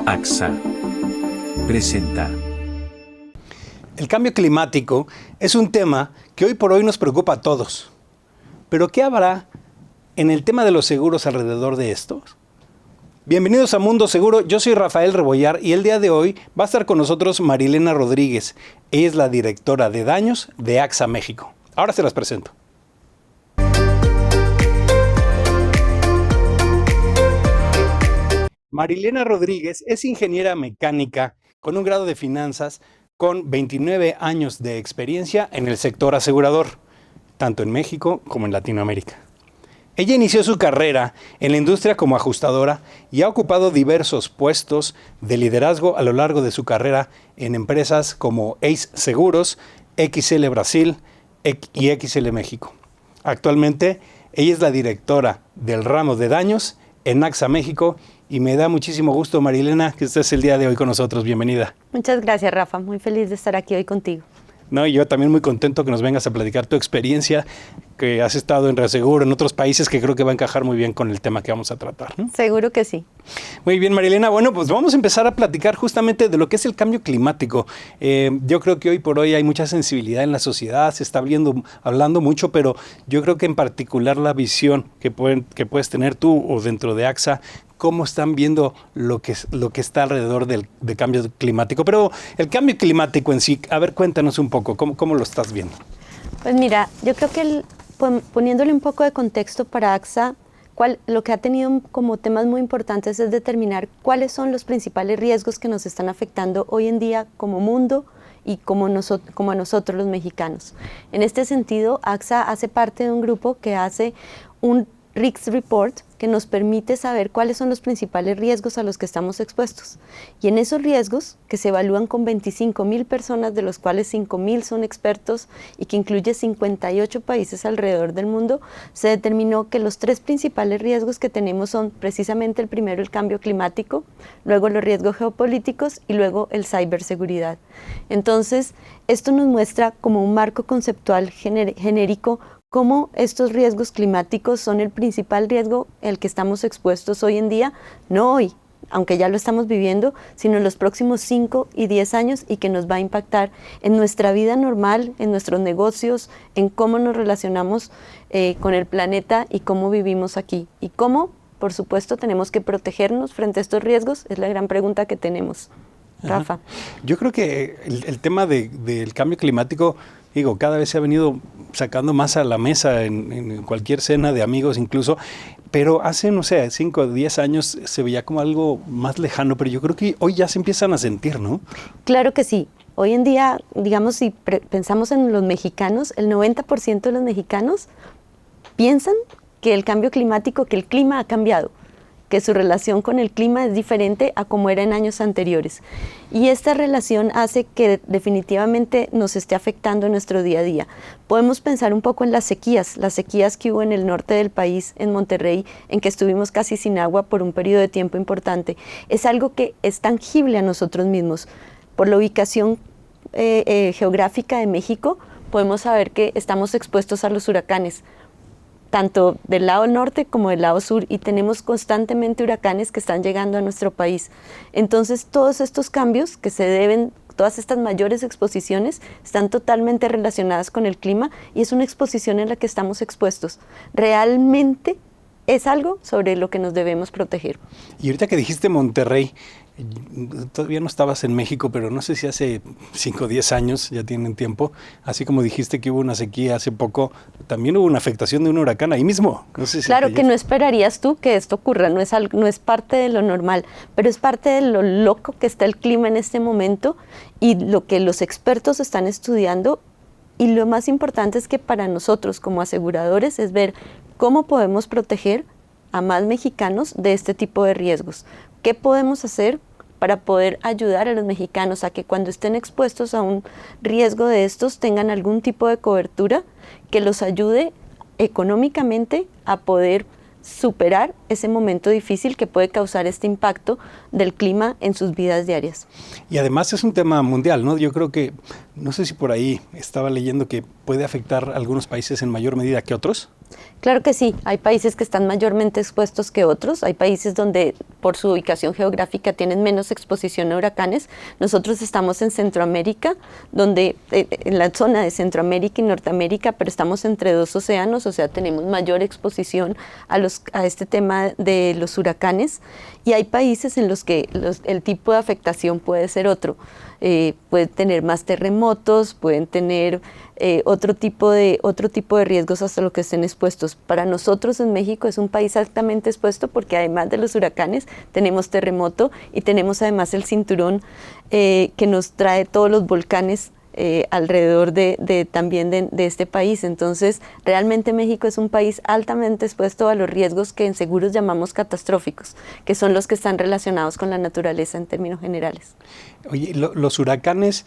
AXA presenta. El cambio climático es un tema que hoy por hoy nos preocupa a todos. Pero ¿qué habrá en el tema de los seguros alrededor de esto? Bienvenidos a Mundo Seguro, yo soy Rafael Rebollar y el día de hoy va a estar con nosotros Marilena Rodríguez. Ella es la directora de daños de AXA México. Ahora se las presento. Marilena Rodríguez es ingeniera mecánica con un grado de finanzas con 29 años de experiencia en el sector asegurador, tanto en México como en Latinoamérica. Ella inició su carrera en la industria como ajustadora y ha ocupado diversos puestos de liderazgo a lo largo de su carrera en empresas como ACE Seguros, XL Brasil y XL México. Actualmente, ella es la directora del ramo de daños en AXA México y me da muchísimo gusto, Marilena, que estés el día de hoy con nosotros. Bienvenida. Muchas gracias, Rafa. Muy feliz de estar aquí hoy contigo. No, y yo también muy contento que nos vengas a platicar tu experiencia, que has estado en reaseguro en otros países, que creo que va a encajar muy bien con el tema que vamos a tratar, ¿no? Seguro que sí. Muy bien, Marilena. Bueno, pues vamos a empezar a platicar justamente de lo que es el cambio climático. Yo creo que hoy por hoy hay mucha sensibilidad en la sociedad, se está hablando mucho, pero yo creo que en particular la visión que puedes tener tú o dentro de AXA, cómo están viendo lo que está alrededor del cambio climático. Pero el cambio climático en sí, a ver, cuéntanos un poco, ¿cómo lo estás viendo? Pues mira, yo creo que poniéndole un poco de contexto para AXA, lo que ha tenido como temas muy importantes es determinar cuáles son los principales riesgos que nos están afectando hoy en día como mundo y como a nosotros los mexicanos. En este sentido, AXA hace parte de un grupo que hace un Risk Report que nos permite saber cuáles son los principales riesgos a los que estamos expuestos. Y en esos riesgos, que se evalúan con 25,000 personas, de los cuales 5,000 son expertos y que incluye 58 países alrededor del mundo, se determinó que los tres principales riesgos que tenemos son precisamente el primero, el cambio climático, luego los riesgos geopolíticos y luego el ciberseguridad. Entonces, esto nos muestra como un marco conceptual genérico cómo estos riesgos climáticos son el principal riesgo al que estamos expuestos hoy en día, no hoy, aunque ya lo estamos viviendo, sino en los próximos 5 y 10 años y que nos va a impactar en nuestra vida normal, en nuestros negocios, en cómo nos relacionamos con el planeta y cómo vivimos aquí. Y cómo, por supuesto, tenemos que protegernos frente a estos riesgos, es la gran pregunta que tenemos. Rafa. Ajá. Yo creo que el tema del cambio climático, cada vez se ha venido sacando más a la mesa en cualquier cena de amigos incluso, pero hace, 5 o 10 años se veía como algo más lejano, pero yo creo que hoy ya se empiezan a sentir, ¿no? Claro que sí. Hoy en día, digamos, si pensamos en los mexicanos, el 90% de los mexicanos piensan que el cambio climático, que el clima ha cambiado, que su relación con el clima es diferente a como era en años anteriores. Y esta relación hace que definitivamente nos esté afectando en nuestro día a día. Podemos pensar un poco en las sequías que hubo en el norte del país, en Monterrey, en que estuvimos casi sin agua por un periodo de tiempo importante. Es algo que es tangible a nosotros mismos. Por la ubicación geográfica de México, podemos saber que estamos expuestos a los huracanes, tanto del lado norte como del lado sur, y tenemos constantemente huracanes que están llegando a nuestro país. Entonces, todos estos cambios que se deben, todas estas mayores exposiciones, están totalmente relacionadas con el clima y es una exposición en la que estamos expuestos. Realmente es algo sobre lo que nos debemos proteger. Y ahorita que dijiste Monterrey, todavía no estabas en México, pero no sé si hace 5 o 10 años, ya tienen tiempo, así como dijiste que hubo una sequía hace poco, también hubo una afectación de un huracán ahí mismo. No sé si claro que no esperarías tú que esto ocurra, no es parte de lo normal, pero es parte de lo loco que está el clima en este momento y lo que los expertos están estudiando. Y lo más importante es que para nosotros como aseguradores es ver cómo podemos proteger a más mexicanos de este tipo de riesgos. ¿Qué podemos hacer para poder ayudar a los mexicanos a que cuando estén expuestos a un riesgo de estos tengan algún tipo de cobertura que los ayude económicamente a poder superar ese momento difícil que puede causar este impacto del clima en sus vidas diarias. Y además es un tema mundial, ¿no? Yo creo que, no sé si por ahí estaba leyendo que puede afectar a algunos países en mayor medida que otros. Claro que sí, hay países que están mayormente expuestos que otros, hay países donde por su ubicación geográfica tienen menos exposición a huracanes. Nosotros estamos en Centroamérica, donde en la zona de Centroamérica y Norteamérica, pero estamos entre dos océanos, o sea, tenemos mayor exposición a este tema de los huracanes, y hay países en los que el tipo de afectación puede ser otro. Pueden tener más terremotos, pueden tener otro tipo de riesgos hasta lo que estén expuestos. Para nosotros en México es un país altamente expuesto porque además de los huracanes tenemos terremoto y tenemos además el cinturón que nos trae todos los volcanes alrededor también de este país. Entonces, realmente México es un país altamente expuesto a los riesgos que en seguros llamamos catastróficos, que son los que están relacionados con la naturaleza en términos generales. Oye, los huracanes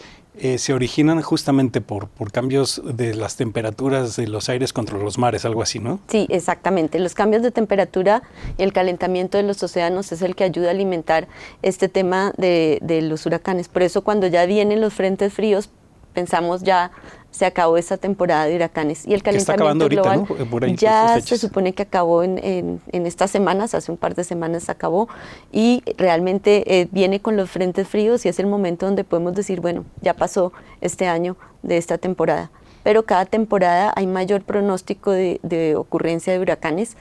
se originan justamente por cambios de las temperaturas de los aires contra los mares, algo así, ¿no? Sí, exactamente. Los cambios de temperatura y el calentamiento de los océanos es el que ayuda a alimentar este tema de los huracanes. Por eso cuando ya vienen los frentes fríos, pensamos ya se acabó esa temporada de huracanes. Y el calentamiento global ahorita, ¿no? Por ahí, ya se supone que acabó en estas semanas, hace un par de semanas acabó, y realmente viene con los frentes fríos y es el momento donde podemos decir, bueno, ya pasó este año de esta temporada. Pero cada temporada hay mayor pronóstico de ocurrencia de huracanes.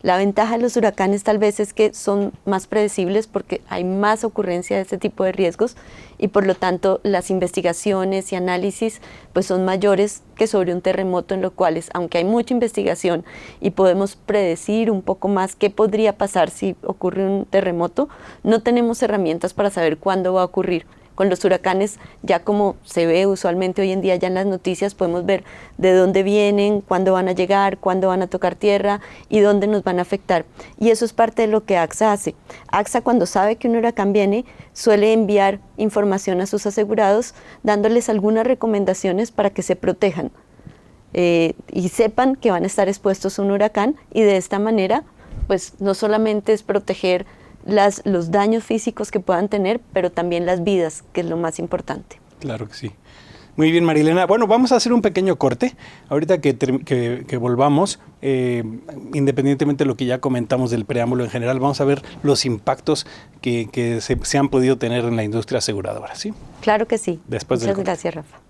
La ventaja de los huracanes tal vez es que son más predecibles porque hay más ocurrencia de este tipo de riesgos y por lo tanto las investigaciones y análisis pues son mayores que sobre un terremoto, en lo cual aunque hay mucha investigación y podemos predecir un poco más qué podría pasar si ocurre un terremoto, no tenemos herramientas para saber cuándo va a ocurrir. Con los huracanes, ya como se ve usualmente hoy en día ya en las noticias, podemos ver de dónde vienen, cuándo van a llegar, cuándo van a tocar tierra y dónde nos van a afectar. Y eso es parte de lo que AXA hace. AXA, cuando sabe que un huracán viene, suele enviar información a sus asegurados, dándoles algunas recomendaciones para que se protejan y sepan que van a estar expuestos a un huracán, y de esta manera, pues no solamente es proteger los daños físicos que puedan tener, pero también las vidas, que es lo más importante. Claro que sí. Muy bien, Marilena. Bueno, vamos a hacer un pequeño corte. Ahorita que volvamos, independientemente de lo que ya comentamos del preámbulo en general, vamos a ver los impactos que se han podido tener en la industria aseguradora, ¿sí? Claro que sí. Después Muchas gracias, Rafa.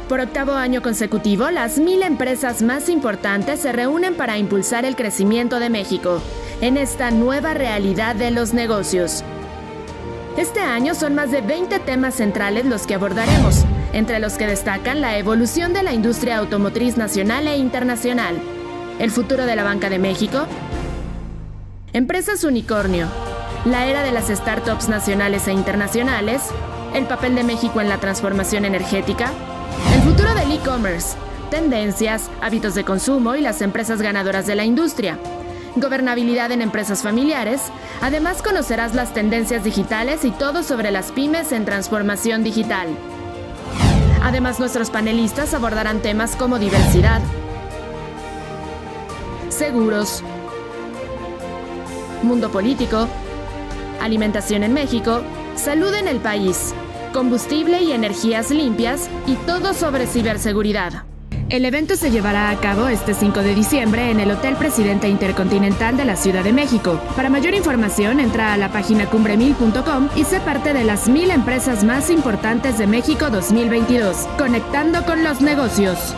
Por octavo año consecutivo, las 1000 empresas más importantes se reúnen para impulsar el crecimiento de México en esta nueva realidad de los negocios. Este año son más de 20 temas centrales los que abordaremos, entre los que destacan la evolución de la industria automotriz nacional e internacional, el futuro de la banca de México, empresas unicornio, la era de las startups nacionales e internacionales, el papel de México en la transformación energética, el futuro del e-commerce, tendencias, hábitos de consumo y las empresas ganadoras de la industria, gobernabilidad en empresas familiares. Además conocerás las tendencias digitales y todo sobre las pymes en transformación digital. Además, nuestros panelistas abordarán temas como diversidad, seguros, mundo político, alimentación en México, salud en el país, combustible y energías limpias, y todo sobre ciberseguridad. El evento se llevará a cabo este 5 de diciembre en el Hotel Presidente Intercontinental de la Ciudad de México. Para mayor información, entra a la página cumbre1000.com y sé parte de las 1000 empresas más importantes de México 2022, conectando con los negocios.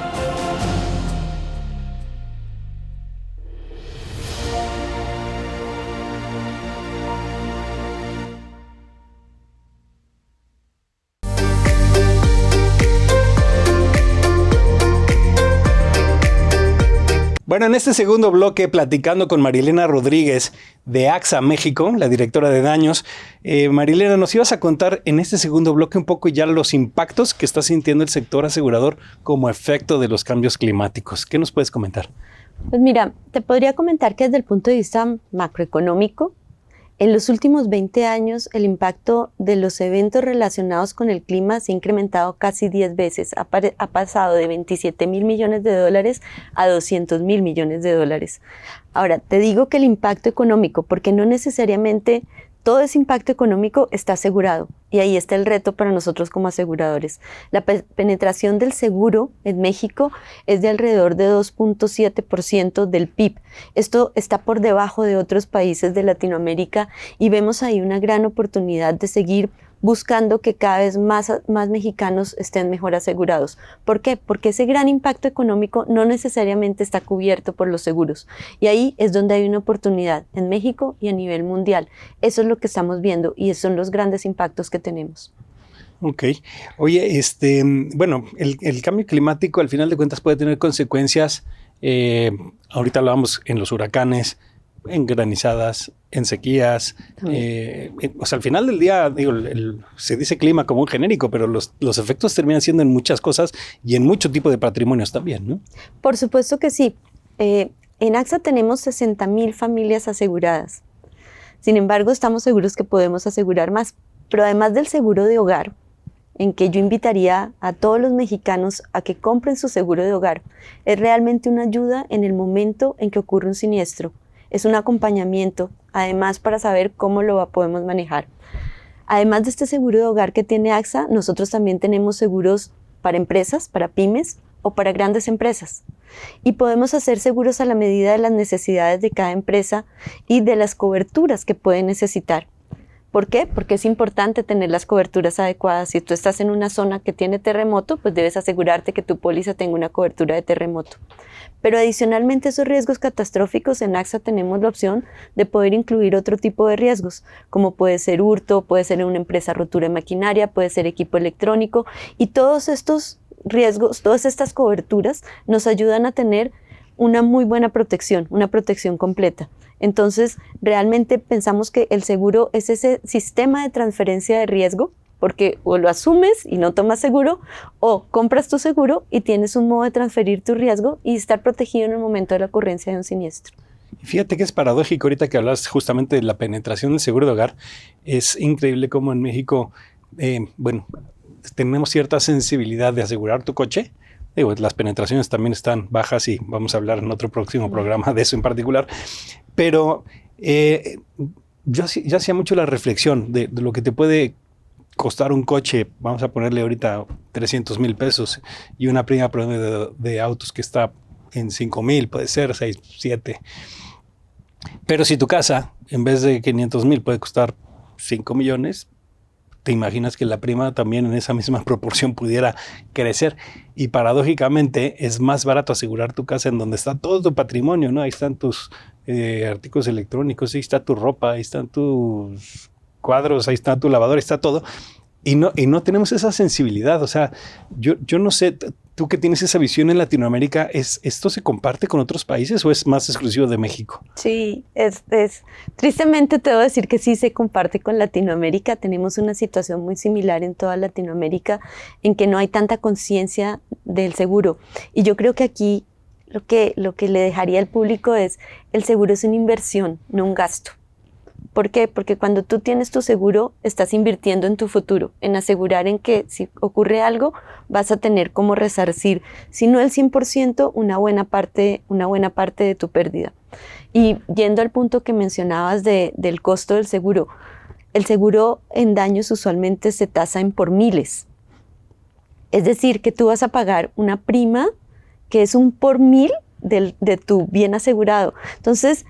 Bueno, en este segundo bloque, platicando con Marilena Rodríguez de AXA México, la directora de daños. Marilena, nos ibas a contar en este segundo bloque un poco ya los impactos que está sintiendo el sector asegurador como efecto de los cambios climáticos. ¿Qué nos puedes comentar? Pues mira, te podría comentar que desde el punto de vista macroeconómico, En los últimos 20 años, el impacto de los eventos relacionados con el clima se ha incrementado casi 10 veces. Ha pasado de 27.000 millones de dólares a 200.000 millones de dólares. Ahora, te digo que el impacto económico, porque no necesariamente todo ese impacto económico está asegurado. Y ahí está el reto para nosotros como aseguradores. La penetración del seguro en México es de alrededor de 2.7% del PIB. Esto está por debajo de otros países de Latinoamérica y vemos ahí una gran oportunidad de seguir buscando que cada vez más mexicanos estén mejor asegurados. ¿Por qué? Porque ese gran impacto económico no necesariamente está cubierto por los seguros. Y ahí es donde hay una oportunidad en México y a nivel mundial. Eso es lo que estamos viendo y esos son los grandes impactos que tenemos. Ok. Oye, bueno, el cambio climático al final de cuentas puede tener consecuencias. Ahorita hablábamos en los huracanes, en granizadas, en sequías. O sea, al final del día, digo, se dice clima como un genérico, pero los efectos terminan siendo en muchas cosas y en mucho tipo de patrimonios también, ¿no? Por supuesto que sí. En AXA tenemos 60,000 familias aseguradas. Sin embargo, estamos seguros que podemos asegurar más. Pero además del seguro de hogar, en que yo invitaría a todos los mexicanos a que compren su seguro de hogar, es realmente una ayuda en el momento en que ocurre un siniestro. Es un acompañamiento, además, para saber cómo lo podemos manejar. Además de este seguro de hogar que tiene AXA, nosotros también tenemos seguros para empresas, para pymes o para grandes empresas. Y podemos hacer seguros a la medida de las necesidades de cada empresa y de las coberturas que puede necesitar. ¿Por qué? Porque es importante tener las coberturas adecuadas. Si tú estás en una zona que tiene terremoto, pues debes asegurarte que tu póliza tenga una cobertura de terremoto. Pero adicionalmente a esos riesgos catastróficos, en AXA tenemos la opción de poder incluir otro tipo de riesgos, como puede ser hurto, puede ser en una empresa rotura de maquinaria, puede ser equipo electrónico, y todos estos riesgos, todas estas coberturas nos ayudan a tener una muy buena protección, una protección completa. Entonces, realmente pensamos que el seguro es ese sistema de transferencia de riesgo, porque o lo asumes y no tomas seguro, o compras tu seguro y tienes un modo de transferir tu riesgo y estar protegido en el momento de la ocurrencia de un siniestro. Fíjate que es paradójico ahorita que hablas justamente de la penetración del seguro de hogar. Es increíble cómo en México, bueno, tenemos cierta sensibilidad de asegurar tu coche. Digo, las penetraciones también están bajas y vamos a hablar en otro próximo programa de eso en particular. Pero yo hacía mucho la reflexión de lo que te puede costar un coche. Vamos a ponerle ahorita 300,000 pesos y una prima promedio de autos que está en 5,000, puede ser 6, 7. Pero si tu casa, en vez de 500,000, puede costar 5 millones, te imaginas que la prima también en esa misma proporción pudiera crecer. Y paradójicamente es más barato asegurar tu casa en donde está todo tu patrimonio, ¿no? Ahí están tus artículos electrónicos, ahí está tu ropa, ahí están tus cuadros, ahí está tu lavadora, ahí está todo. Y no tenemos esa sensibilidad. O sea, yo no sé, tú que tienes esa visión en Latinoamérica, ¿esto se comparte con otros países o es más exclusivo de México? Sí, tristemente te debo decir que sí se comparte con Latinoamérica. Tenemos una situación muy similar en toda Latinoamérica en que no hay tanta conciencia del seguro. Y yo creo que aquí lo que le dejaría al público es el seguro es una inversión, no un gasto. ¿Por qué? Porque cuando tú tienes tu seguro, estás invirtiendo en tu futuro, en asegurar en que si ocurre algo, vas a tener como resarcir, si no el 100%, una buena parte de tu pérdida. Y yendo al punto que mencionabas del costo del seguro, el seguro en daños usualmente se tasa en por miles. Es decir, que tú vas a pagar una prima que es un por mil de tu bien asegurado. Entonces,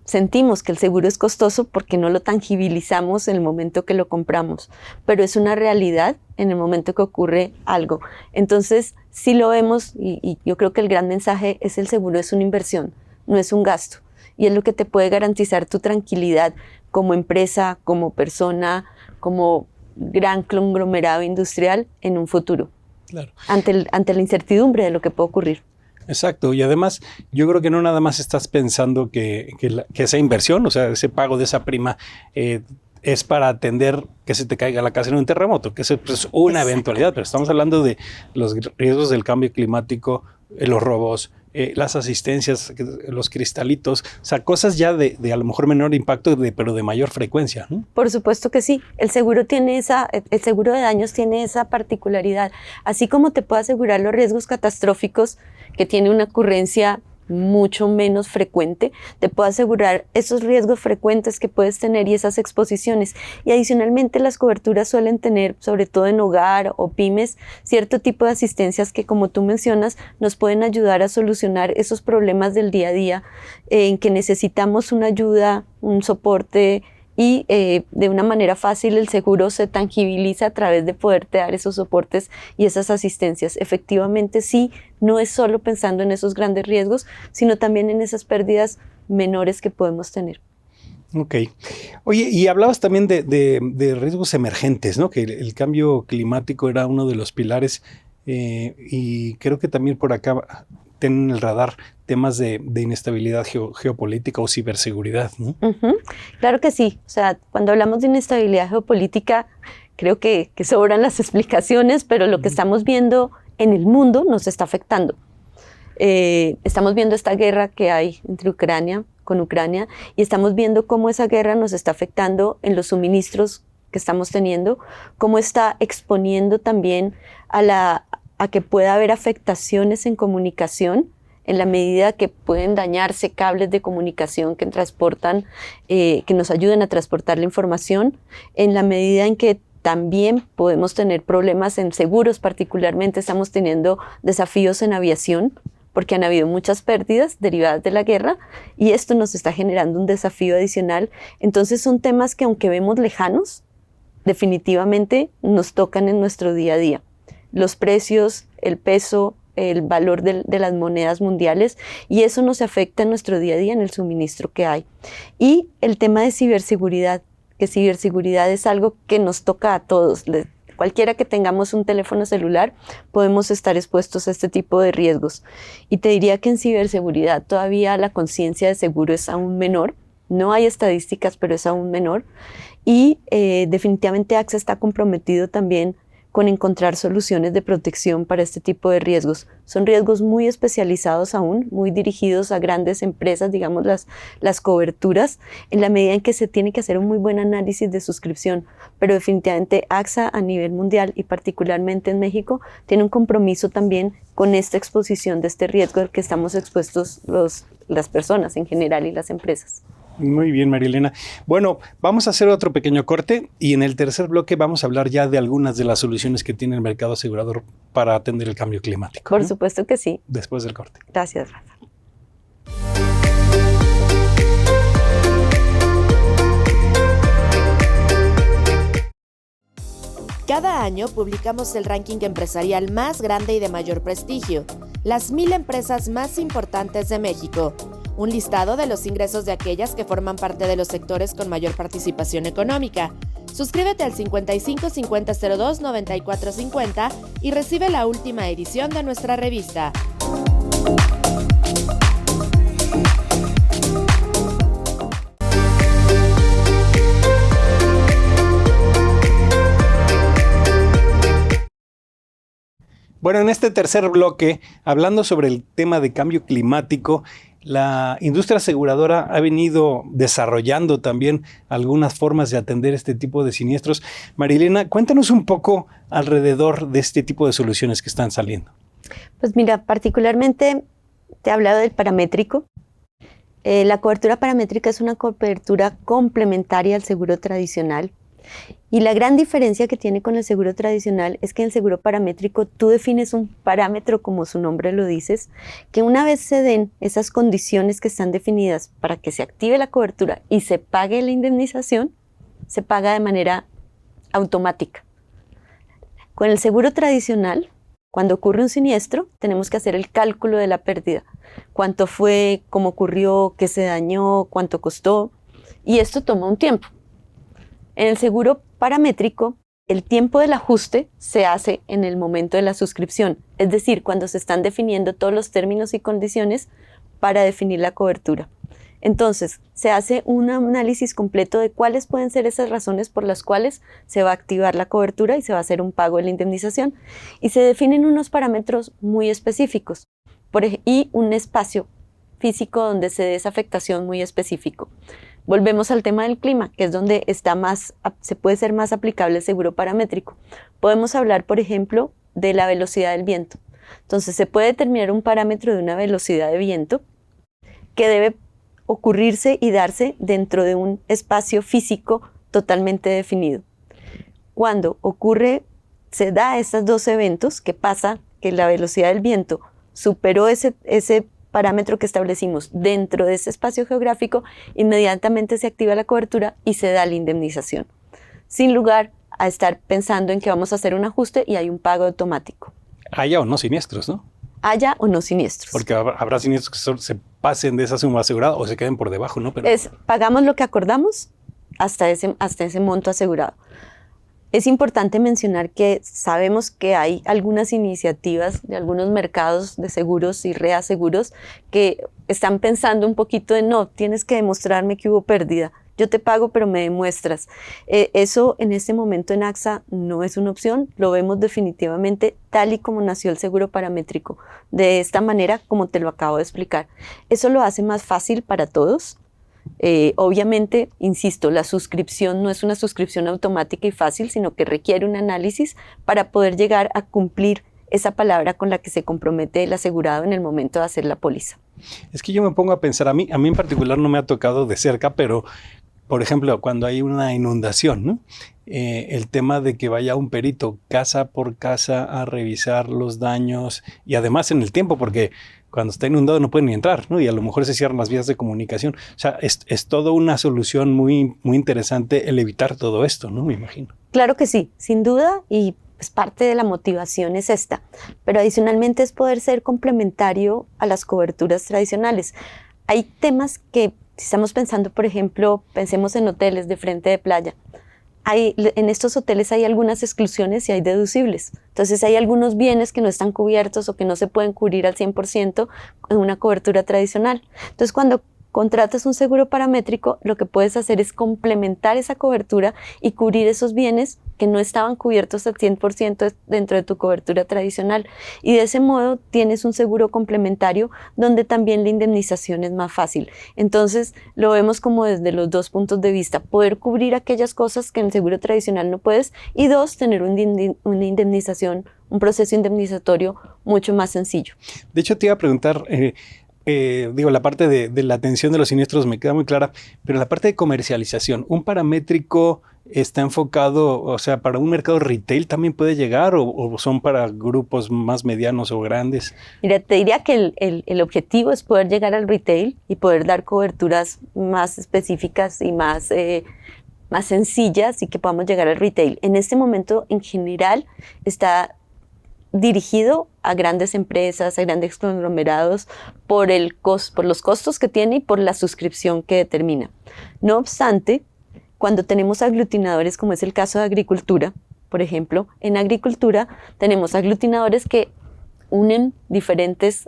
sentimos que el seguro es costoso porque no lo tangibilizamos en el momento que lo compramos, pero es una realidad en el momento que ocurre algo. Entonces, sí lo vemos y yo creo que el gran mensaje es el seguro es una inversión, no es un gasto. Y es lo que te puede garantizar tu tranquilidad como empresa, como persona, como gran conglomerado industrial en un futuro. Claro. Ante la incertidumbre de lo que puede ocurrir. Exacto, y además yo creo que no nada más estás pensando que esa inversión, o sea, ese pago de esa prima es para atender que se te caiga la casa en un terremoto, que es pues, una eventualidad, pero estamos hablando de los riesgos del cambio climático, los robos, las asistencias, los cristalitos, o sea, cosas ya de a lo mejor menor impacto, pero de mayor frecuencia, ¿no? Por supuesto que sí. El seguro de daños tiene esa particularidad. Así como te puede asegurar los riesgos catastróficos, que tiene una ocurrencia mucho menos frecuente, te puede asegurar esos riesgos frecuentes que puedes tener y esas exposiciones. Y adicionalmente las coberturas suelen tener, sobre todo en hogar o pymes, cierto tipo de asistencias que, como tú mencionas, nos pueden ayudar a solucionar esos problemas del día a día en que necesitamos una ayuda, un soporte, y de una manera fácil el seguro se tangibiliza a través de poderte dar esos soportes y esas asistencias. Efectivamente, sí, no es solo pensando en esos grandes riesgos, sino también en esas pérdidas menores que podemos tener. Ok. Oye, y hablabas también de riesgos emergentes, ¿no? Que el cambio climático era uno de los pilares y creo que también por acá tienen en el radar temas de inestabilidad geopolítica o ciberseguridad, ¿no? Uh-huh. Claro que sí. O sea, cuando hablamos de inestabilidad geopolítica, creo que sobran las explicaciones, pero lo que estamos viendo en el mundo nos está afectando. Estamos viendo esta guerra que hay con Ucrania, y estamos viendo cómo esa guerra nos está afectando en los suministros que estamos teniendo, cómo está exponiendo también a que pueda haber afectaciones en comunicación, en la medida que pueden dañarse cables de comunicación que transportan, que nos ayuden a transportar la información, en la medida en que también podemos tener problemas en seguros. Particularmente estamos teniendo desafíos en aviación, porque han habido muchas pérdidas derivadas de la guerra y esto nos está generando un desafío adicional. Entonces son temas que, aunque vemos lejanos, definitivamente nos tocan en nuestro día a día. Los precios, el peso, el valor de las monedas mundiales, y eso nos afecta en nuestro día a día en el suministro que hay. Y el tema de ciberseguridad, que ciberseguridad es algo que nos toca a todos. Cualquiera que tengamos un teléfono celular, podemos estar expuestos a este tipo de riesgos. Y te diría que en ciberseguridad todavía la conciencia de seguro es aún menor. No hay estadísticas, pero es aún menor. Y definitivamente AXA está comprometido también con encontrar soluciones de protección para este tipo de riesgos. Son riesgos muy especializados aún, muy dirigidos a grandes empresas, digamos las coberturas, en la medida en que se tiene que hacer un muy buen análisis de suscripción. Pero definitivamente AXA a nivel mundial y particularmente en México tiene un compromiso también con esta exposición de este riesgo al que estamos expuestos las personas en general y las empresas. Muy bien, María Elena. Bueno, vamos a hacer otro pequeño corte y en el tercer bloque vamos a hablar ya de algunas de las soluciones que tiene el mercado asegurador para atender el cambio climático. Por supuesto que sí. Después del corte. Gracias, Rafa. Cada año publicamos el ranking empresarial más grande y de mayor prestigio, las 1000 empresas más importantes de México. Un listado de los ingresos de aquellas que forman parte de los sectores con mayor participación económica. Suscríbete al 55 50 02 94 50 y recibe la última edición de nuestra revista. Bueno, en este tercer bloque, hablando sobre el tema de cambio climático, la industria aseguradora ha venido desarrollando también algunas formas de atender este tipo de siniestros. María Elena, cuéntanos un poco alrededor de este tipo de soluciones que están saliendo. Pues mira, particularmente te he hablado del paramétrico. La cobertura paramétrica es una cobertura complementaria al seguro tradicional. Y la gran diferencia que tiene con el seguro tradicional es que en el seguro paramétrico tú defines un parámetro, como su nombre lo dice, que una vez se den esas condiciones que están definidas para que se active la cobertura y se pague la indemnización, se paga de manera automática. Con el seguro tradicional, cuando ocurre un siniestro, tenemos que hacer el cálculo de la pérdida. Cuánto fue, cómo ocurrió, qué se dañó, cuánto costó, y esto toma un tiempo. En el seguro paramétrico, el tiempo del ajuste se hace en el momento de la suscripción, es decir, cuando se están definiendo todos los términos y condiciones para definir la cobertura. Entonces, se hace un análisis completo de cuáles pueden ser esas razones por las cuales se va a activar la cobertura y se va a hacer un pago de la indemnización. Y se definen unos parámetros muy específicos. y un espacio físico donde se dé esa afectación muy específico. Volvemos al tema del clima, que es donde se puede ser más aplicable el seguro paramétrico. Podemos hablar, por ejemplo, de la velocidad del viento. Entonces, se puede determinar un parámetro de una velocidad de viento que debe ocurrirse y darse dentro de un espacio físico totalmente definido. Cuando se da estos dos eventos, ¿qué pasa? Que la velocidad del viento superó ese parámetro que establecimos dentro de ese espacio geográfico, inmediatamente se activa la cobertura y se da la indemnización, sin lugar a estar pensando en que vamos a hacer un ajuste y hay un pago automático. Haya o no siniestros, ¿no? Haya o no siniestros. Porque habrá siniestros que se pasen de esa suma asegurada o se queden por debajo, ¿no? Pero Pagamos lo que acordamos hasta ese monto asegurado. Es importante mencionar que sabemos que hay algunas iniciativas de algunos mercados de seguros y reaseguros que están pensando un poquito de no, tienes que demostrarme que hubo pérdida. Yo te pago, pero me demuestras. Eso en este momento en AXA no es una opción. Lo vemos definitivamente tal y como nació el seguro paramétrico, de esta manera como te lo acabo de explicar. Eso lo hace más fácil para todos. Obviamente, insisto, la suscripción no es una suscripción automática y fácil, sino que requiere un análisis para poder llegar a cumplir esa palabra con la que se compromete el asegurado en el momento de hacer la póliza. es que yo me pongo a pensar, a mí en particular no me ha tocado de cerca, pero por ejemplo, cuando hay una inundación, ¿no? El tema de que vaya un perito casa por casa a revisar los daños y además en el tiempo, porque cuando está inundado no pueden ni entrar, ¿no? Y a lo mejor se cierran las vías de comunicación. O sea, es toda una solución muy, muy interesante el evitar todo esto, ¿no? Me imagino. Claro que sí, sin duda, y pues parte de la motivación es esta, pero adicionalmente es poder ser complementario a las coberturas tradicionales. Hay temas que, si estamos pensando, por ejemplo, pensemos en hoteles de frente de playa. En estos hoteles hay algunas exclusiones y hay deducibles. Entonces hay algunos bienes que no están cubiertos o que no se pueden cubrir al 100% en una cobertura tradicional. Entonces cuando contratas un seguro paramétrico, lo que puedes hacer es complementar esa cobertura y cubrir esos bienes que no estaban cubiertos al 100% dentro de tu cobertura tradicional. Y de ese modo tienes un seguro complementario donde también la indemnización es más fácil. Entonces lo vemos como desde los dos puntos de vista: poder cubrir aquellas cosas que en el seguro tradicional no puedes, y dos, tener una indemnización, un proceso indemnizatorio mucho más sencillo. De hecho, te iba a preguntar, la parte de la atención de los siniestros me queda muy clara, pero la parte de comercialización, ¿un paramétrico está enfocado, o sea, para un mercado retail también puede llegar o son para grupos más medianos o grandes? Mira, te diría que el objetivo es poder llegar al retail y poder dar coberturas más específicas y más sencillas y que podamos llegar al retail. En este momento, en general, está dirigido a grandes empresas, a grandes conglomerados, por los costos que tiene y por la suscripción que determina. No obstante, cuando tenemos aglutinadores, como es el caso de agricultura, por ejemplo, en agricultura tenemos aglutinadores que unen diferentes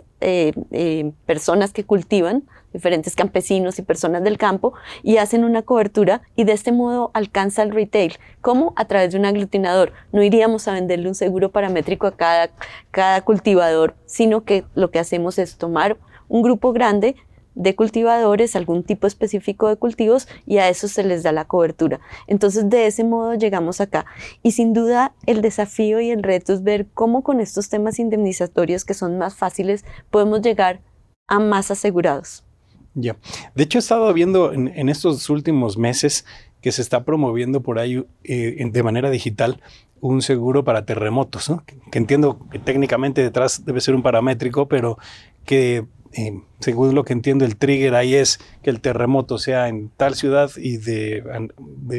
personas que cultivan, diferentes campesinos y personas del campo, y hacen una cobertura, y de este modo alcanza el retail. ¿Cómo? A través de un aglutinador. No iríamos a venderle un seguro paramétrico a cada cultivador, sino que lo que hacemos es tomar un grupo grande de cultivadores, algún tipo específico de cultivos, y a eso se les da la cobertura. Entonces, de ese modo llegamos acá. Y sin duda, el desafío y el reto es ver cómo con estos temas indemnizatorios, que son más fáciles, podemos llegar a más asegurados. Ya. De hecho, he estado viendo en estos últimos meses que se está promoviendo por ahí de manera digital un seguro para terremotos, ¿no? Que entiendo que técnicamente detrás debe ser un paramétrico, pero que según lo que entiendo, el trigger ahí es que el terremoto sea en tal ciudad y de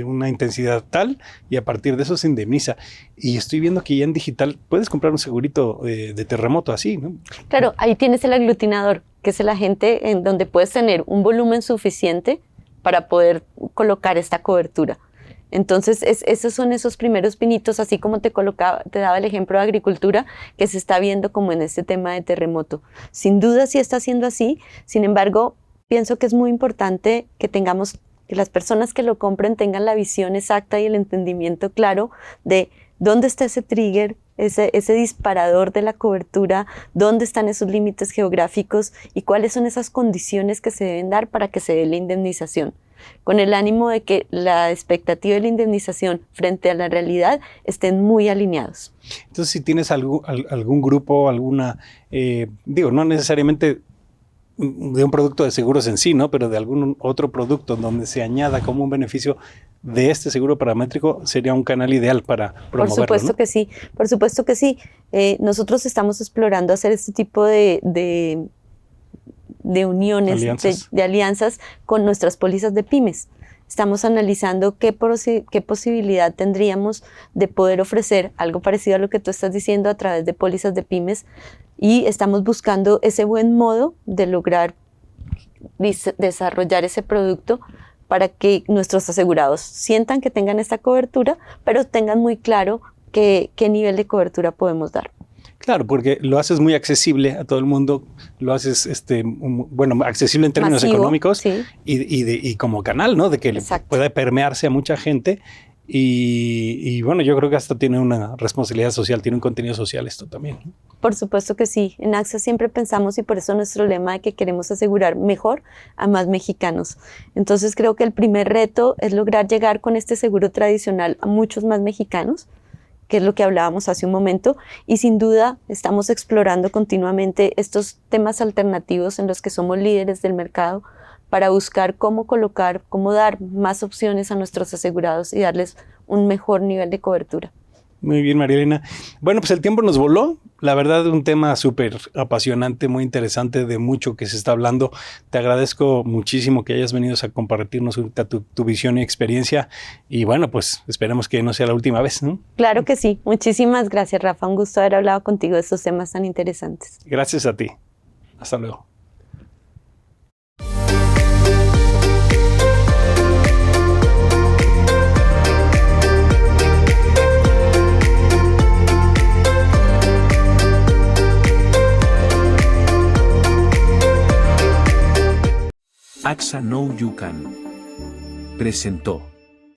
una intensidad tal, y a partir de eso se indemniza. Y estoy viendo que ya en digital puedes comprar un segurito de terremoto así, ¿no? Claro, ahí tienes el aglutinador, que es el agente en donde puedes tener un volumen suficiente para poder colocar esta cobertura. Entonces, esos son esos primeros pinitos, así como te daba el ejemplo de agricultura, que se está viendo como en este tema de terremoto. Sin duda sí está siendo así. Sin embargo, pienso que es muy importante que las personas que lo compren tengan la visión exacta y el entendimiento claro de dónde está ese trigger, ese disparador de la cobertura, dónde están esos límites geográficos y cuáles son esas condiciones que se deben dar para que se dé la indemnización, con el ánimo de que la expectativa de la indemnización frente a la realidad estén muy alineados. Entonces, si tienes algún grupo, alguna, no necesariamente de un producto de seguros en sí, ¿no? Pero de algún otro producto donde se añada como un beneficio de este seguro paramétrico, sería un canal ideal para promoverlo, Por supuesto, ¿no? que sí, por supuesto que sí. Nosotros estamos explorando hacer este tipo de uniones, de alianzas con nuestras pólizas de pymes. Estamos analizando qué posibilidad tendríamos de poder ofrecer algo parecido a lo que tú estás diciendo a través de pólizas de pymes, y estamos buscando ese buen modo de lograr desarrollar ese producto para que nuestros asegurados sientan que tengan esta cobertura, pero tengan muy claro qué nivel de cobertura podemos dar. Claro, porque lo haces muy accesible a todo el mundo, lo haces accesible en términos masivo, económicos, sí. y como canal, ¿no? De que pueda permearse a mucha gente. Y bueno, yo creo que hasta tiene una responsabilidad social, tiene un contenido social esto también, ¿no? Por supuesto que sí. En AXA siempre pensamos, y por eso nuestro lema de que queremos asegurar mejor a más mexicanos. Entonces creo que el primer reto es lograr llegar con este seguro tradicional a muchos más mexicanos, que es lo que hablábamos hace un momento, y sin duda estamos explorando continuamente estos temas alternativos en los que somos líderes del mercado para buscar cómo dar más opciones a nuestros asegurados y darles un mejor nivel de cobertura. Muy bien, María Elena. Bueno, pues el tiempo nos voló. La verdad, un tema súper apasionante, muy interesante, de mucho que se está hablando. Te agradezco muchísimo que hayas venido a compartirnos ahorita tu visión y experiencia. Y bueno, pues esperemos que no sea la última vez, ¿no? Claro que sí. Muchísimas gracias, Rafa. Un gusto haber hablado contigo de estos temas tan interesantes. Gracias a ti. Hasta luego. AXA Know You Can presentó.